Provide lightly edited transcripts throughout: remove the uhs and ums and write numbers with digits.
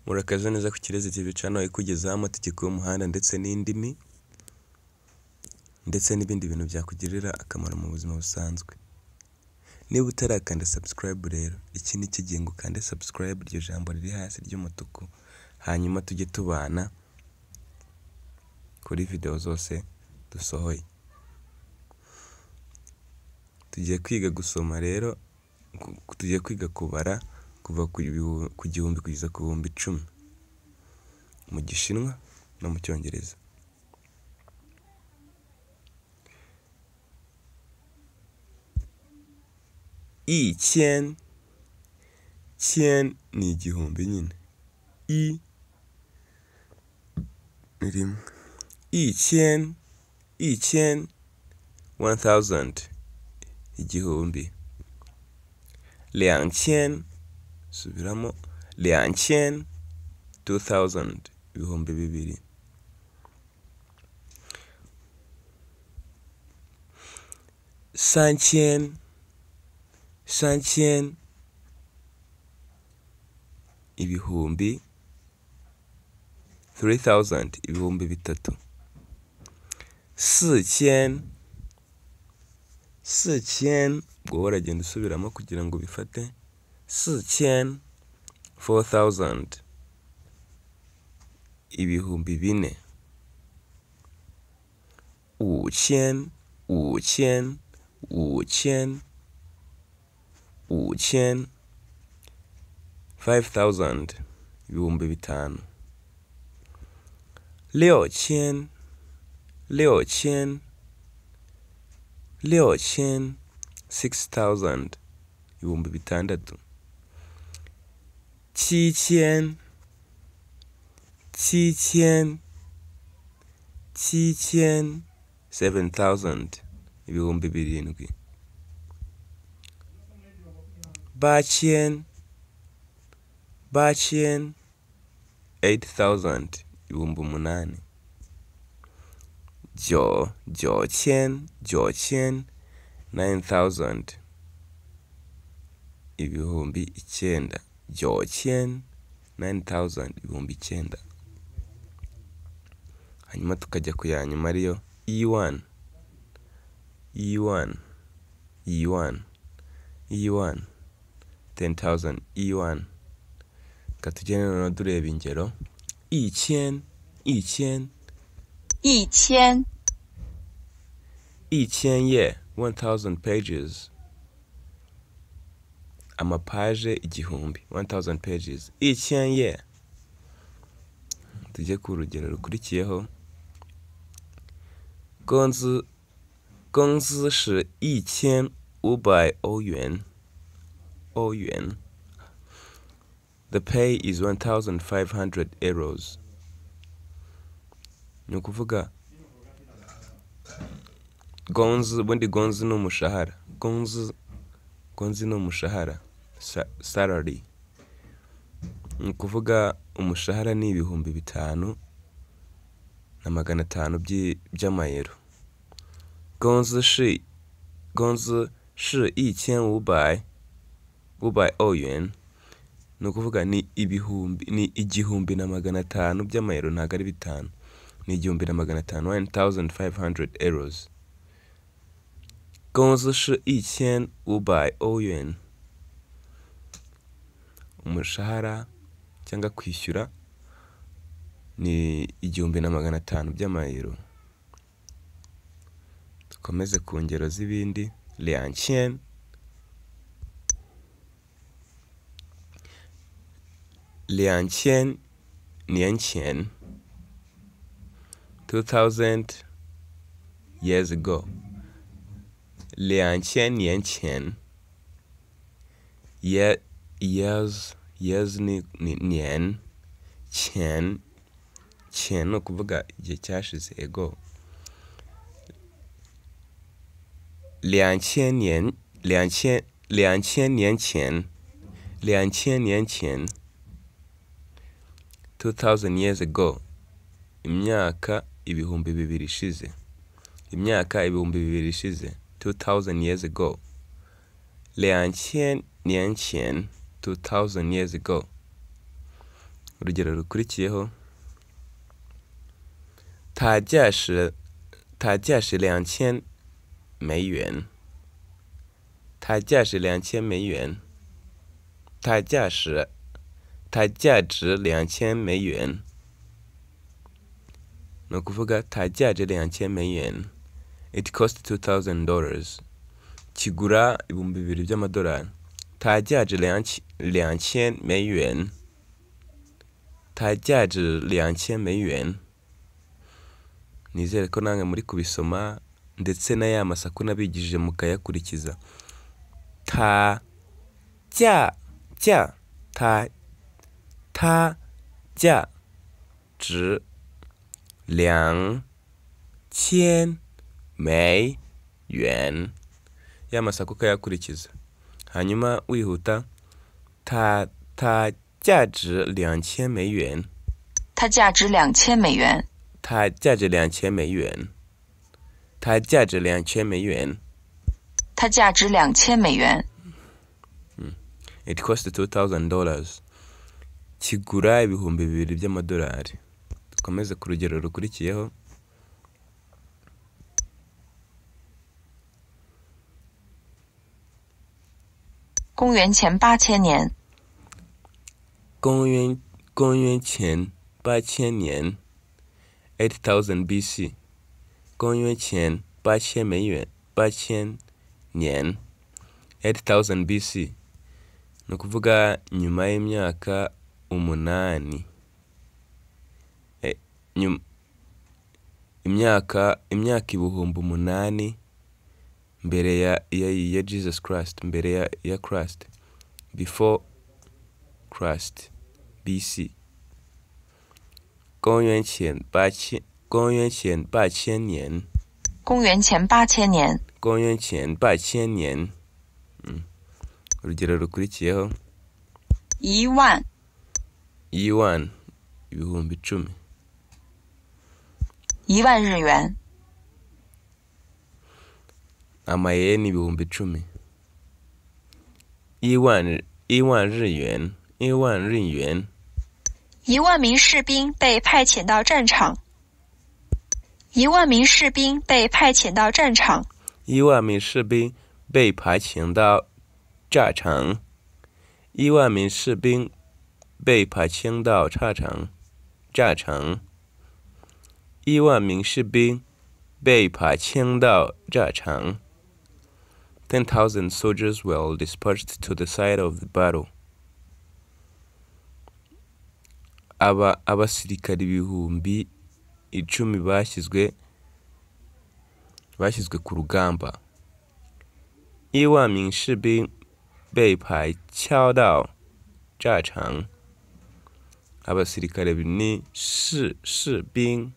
Murakaza neza ku Kirezi TV channel ikugezaho amategeko y'umuhanda ndetse n'indimi ndetse n'ibindi bintu byakugirira akamaro mu buzima busanzwe. Niba utarakanda subscribe rero, iki ni kigiye ngo ukande subscribe, iryo jambo riri hasi ry'umutuku, hanyuma tujye tubana kuri video zose dusohoye. Tugiye kwiga gusoma rero, tugiye kwiga kubara kuva ku gihumbi kugeza ku bihumbi 10 mu Gishinwa no mu Cyongereza. Qian ni igihumbi nyine. I ni rimwe. Qian 1000 igihumbi. 2000 subiramo 2000 2000 ibihumbi bibiri. 5000 ibihumbi. 3000 ibihumbi bitatu. 4000 ubwo waragenda usubiramo kugira ngo bifate. 4000 4000 ibihumbi bine. 5000 5000 ibihumbi bitanu. 6000 6000 ibihumbi bitandatu. 7000 7000 ibihumbi birindwi. 8000 8000 ibihumbi umunani. 9000 9000 ibihumbi icyenda. 9000 ibihumbi icyenda. Hanyuma tukajya ku ya nyuma ariyo E1 10,000 E1. Katugene noneho dureba ingero. 1000 ye 1000 pages. Amapaje igihumbi. 1000 pages. 1000 ye. Tujye ku rugero rukurikiyeho. 工资是1500欧元. The pay is 1,500 euros. Ni ukuvuga bundi gonzi ni umushahara. Gonzi ni umushahara. Salary. Ni ukuvuga umushahara ni ibihumbi 5,500 by'amayero. 工资是1500欧元. Ni ukuvuga ni igihumbi na 500 by'amayero, ntabwo ari bitanu. Ni igihumbi na 500, 1,500 euros. 工资是1500欧元. Umushahara cyangwa kwishyura ni igihumbi na 500 by'amayero. Dukomeze ku ngero z'ibindi. 2000 年前. 2000 years ago. 2000年前. Years ni nien. Chen no kuvuga igihe cyashize ego. 2000年前. 2000 years ago. Imyaka ibihumbi bibiri ishize. 2000 years ago. 2000 年前. 2000 years ago. urugero rukurikiyeho它价是2000美元，它价值2000美元，它价值2000美元，ni ukuvuga 它价值2000美元 it cost $2000 kigura ibihumbi 2000 by'amadolari 它价值2000美元，它价值2000美元。nizere ko namwe muri kubisoma ndetse na ya masaku nabigishije mukayakurikiza 它价值2000美元 ya masaku ukayakurikiza hanyuma wihuta 它价值2000美元，它价值2000美元，它价值2000美元，它价值2000美元，它价值2000美元。It cost $2000 kigura ibihumbi 2000 by'amadolari dukomeze ku rugero rukurikiyeho公元前8000年，公元前8000年 8000 BC 公元前8000年 8000 BC ni ukuvuga nyuma y'imyaka 8 imyaka ibihumbi 8 mbere ya Jesus Christ, mbere ya Christ, before Christ, BC 公元前8000年，公元前8000年，公元前8000年。urugero rukurikiyeho 10000ibihumbi 10 10000日元， amayeni ibihumbi 10 10000日元10000日元10000名士兵被派遣到战场，10000名士兵被派遣到战场，10000名士兵被派遣到战场，10000名士兵被派遣到战场，10000名士兵被派遣到战场。10,000 soldiers were dispatched to the side of the battle. Abasirikari ibihumbi 10 bashyizwe ku rugamba. 10000名士兵被派遣到战场。abasirikare ni 士兵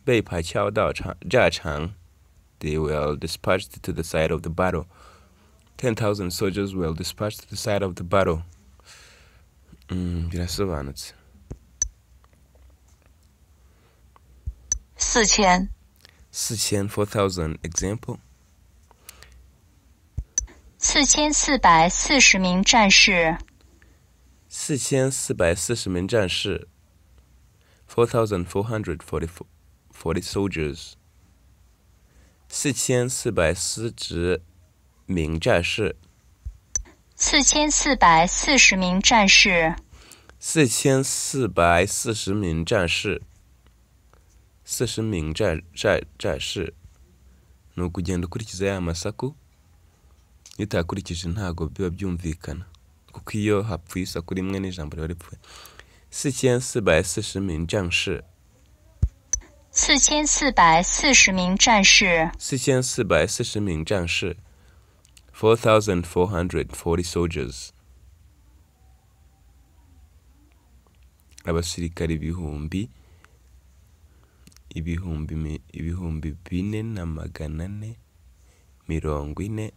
被派遣到战场。They were dispatched to the side of the battle. 10,000 soldiers were dispatched to the side of the battle. Birasobanutse. 4000 4,000 example. 4440名战士4440名战士 4,440 soldiers 4440名战士4440名战士4440名战士40名战士ni ukugenda ukurikiza ya masaku iyo utakurikije ntago biba byumvikana kuko iyo hapfuye isaku rimwe n'ijambo riba ripfuye 4440名战士4440名战士4440名战士 4,440 soldiers abasirikari ibihumbi 4,440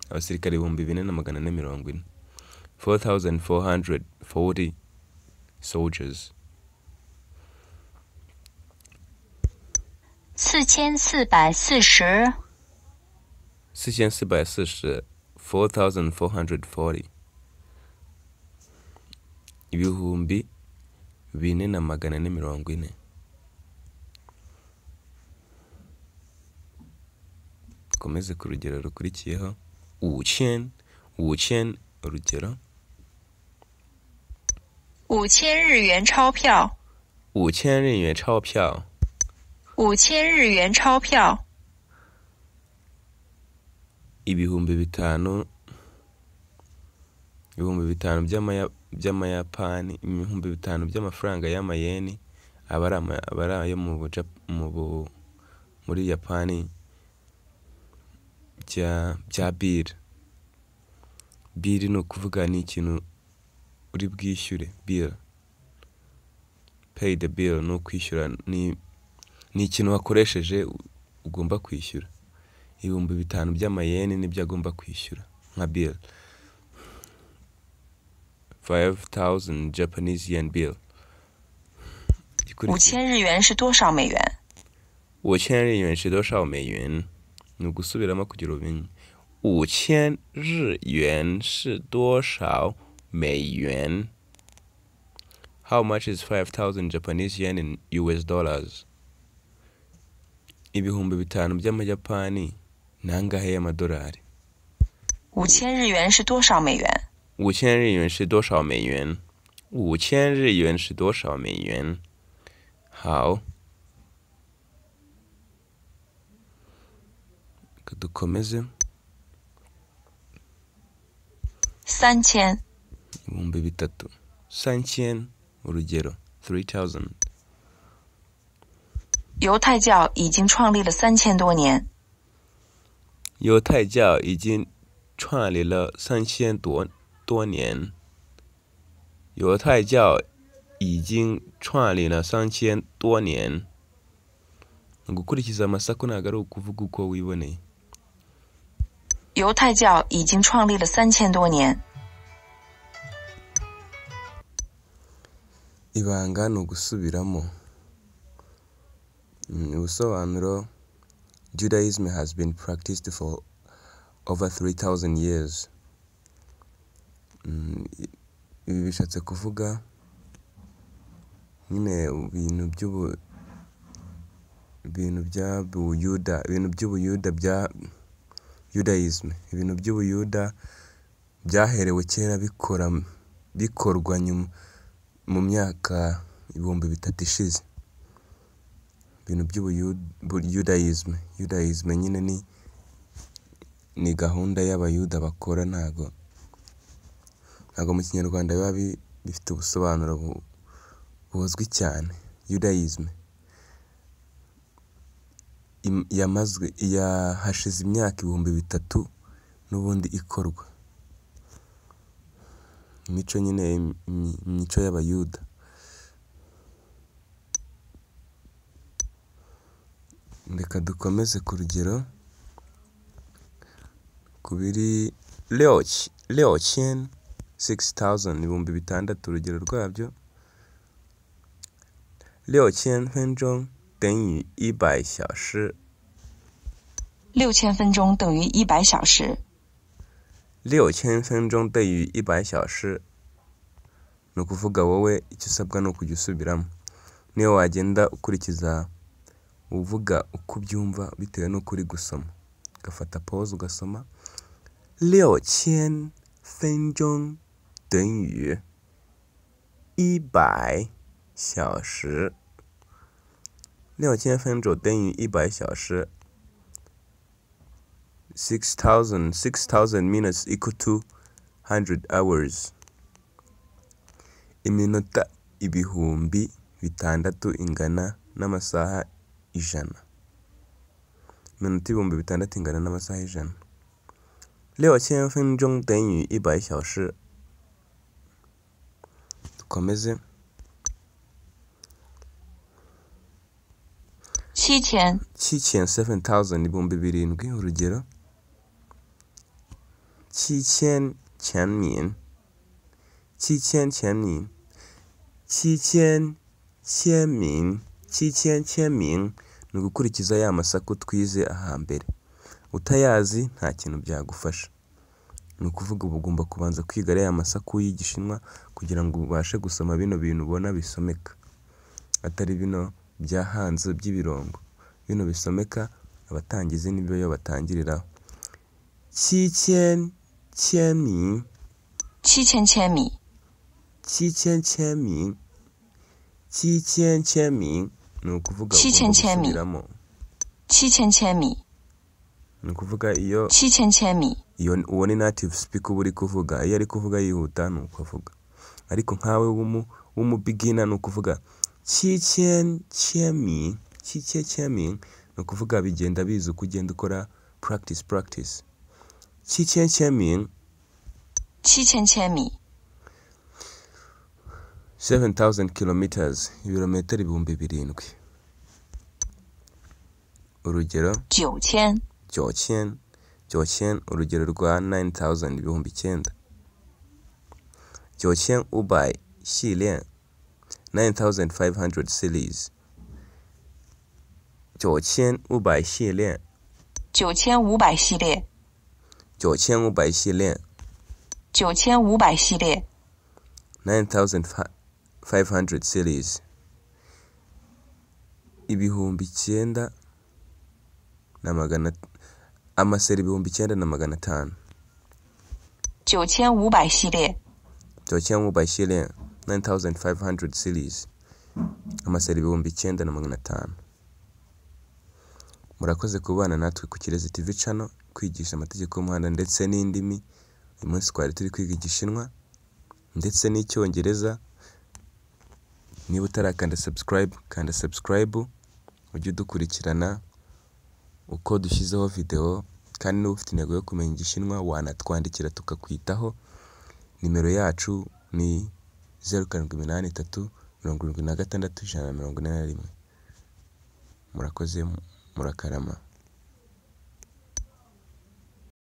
abasirikari ibihumbi 4,440 4,440 soldiers 4440 4,440 4,440 ibihumbi 4,440. Komeze ku rugero rukurikiyeho 5000 urugero 5000日元钞票5000日元钞票5000日元钞票ibihumbi 5 by'amayapani, ibihumbi 5 by'amafaranga y'amayeni aba ari ayo muri Yapani bya bill. Bill ni ukuvuga ni ikintu uri bwishyure. Bill, pay the bill, ni ukwishyura, ni ikintu wakoresheje ugomba kwishyura. Ibihumbi 5 by'amayeni nibyo agomba kwishyura nka bill. 5,000 Japanese yen bill. 5000日元是多少美元5000日元是多少美元？ni ugusubiramo kugira ubumenyi. 5000日元是多少美元？ How much is 5,000 Japanese yen in US dollars? Ibihumbi 5 by'amayapani ni angahe y'amadolari? 5000日元是多少美元5000日元是多少美元？ 5000日元是多少美元？好，dukomeze. 3000ibihumbi 3 3000 urugero 3000. 犹太教已经创立了3000多年。犹太教已经创立了3000多年。犹太教已经创立了3000多年。gukurikiza amasaku ntabwo ari ukuvuga uko wiboneye. 犹太教已经创立了3000多年。ibanga ni ugusubiramo. Ubusobanuro: Judaism has been practiced for over 3,000 years. Ibi bishatse kuvuga nyine ibintu by'ubuyuda bya Judaism, ibintu by'ubuyuda byaherewe kera bikorwa nyuma mu myaka 3000 ishize. Ibintu by'ubuyudaism, Judaism nyine ni gahunda y'abayuda bakora, ntago mu kinyarwanda biba bifite ubusobanuro buzwi cyane. Judaism hashize imyaka 3000 n'ubundi ikorwa. Imico nyine, imico y'abayuda. Reka dukomeze ku rugero kubiri 6000 ibihumbi 6,000 urugero rwabyo. 6000分钟等于100小时。6000分钟等于100小时。6000分钟等于100小时。ni ukuvuga wowe icyo usabwa ni ukujya usubiramo. Niyo wagenda ukurikiza uvuga uko ubyumva bitewe n'uko uri gusoma, ugafata pause ugasoma 6000分钟等于100小时。6000分钟等于100小时。6,000 minutes equal to 100 hours. Iminota ibihumbi 600 ingana n'amasaha 100. Iminota ibihumbi 600 ingana n'amasaha 100. 6000分钟等于100小时。dukomeze. 7000 7,000 ibihumbi 7,000 urugero 7000千民 7000千民 7000千民 7000千民ni ugukurikiza ya masaku twize ahambere. Utayazi nta kintu byagufasha. ni ukuvuga uba ugomba kubanza kwiga ariya masaku y'igishinwa kugira ngo ubashe gusoma bino bintu ubona bisomeka, atari bino bya hanze by'ibirongo. Bino bisomeka abatangizi nibyo yo batangiriraho. 7000千米 7000千米 7000千米 7000千米ni ukuvuga ugomba gusubiramo 7000千米 ni ukuvuga iyo 7000千米 iyo uwo ni native speaker uba uri kuvuga, iyo ari kuvuga yihuta ni uko avuga, ariko nkawe w'umu beginner ni ukuvuga 7000千米 7000千米 ni ukuvuga bigenda biza uko ugenda ukora practice 7000千米 7000千米 7000 kilometers ibirometero 7000. Urugero 9000 9000 urugero rwa 9000 ibihumbi 9. 9500系列 9500 series 9500系列 9500系列 9500系列 9500系列 9500 series ibihumbi 9 na magana amaseri ibihumbi 9 na magana 5. 9500系列 9500系列 9500 series amaseri ibihumbi 9 na magana 5. Murakoze kubana natwe ku Kirezi TV channel kwigisha amategeko y'umuhanda ndetse n'indimi. Uyu munsi twari turi kwiga Igishinwa ndetse n'Icyongereza. Niba utarakanda subscribe, kanda subscribe ujye udukurikirana uko dushyizeho video, kandi niba ufite intego yo kumenya Igishinwa wanatwandikira tukakwitaho. Nimero yacu ni 0783 76 141. Murakoze, murakarama.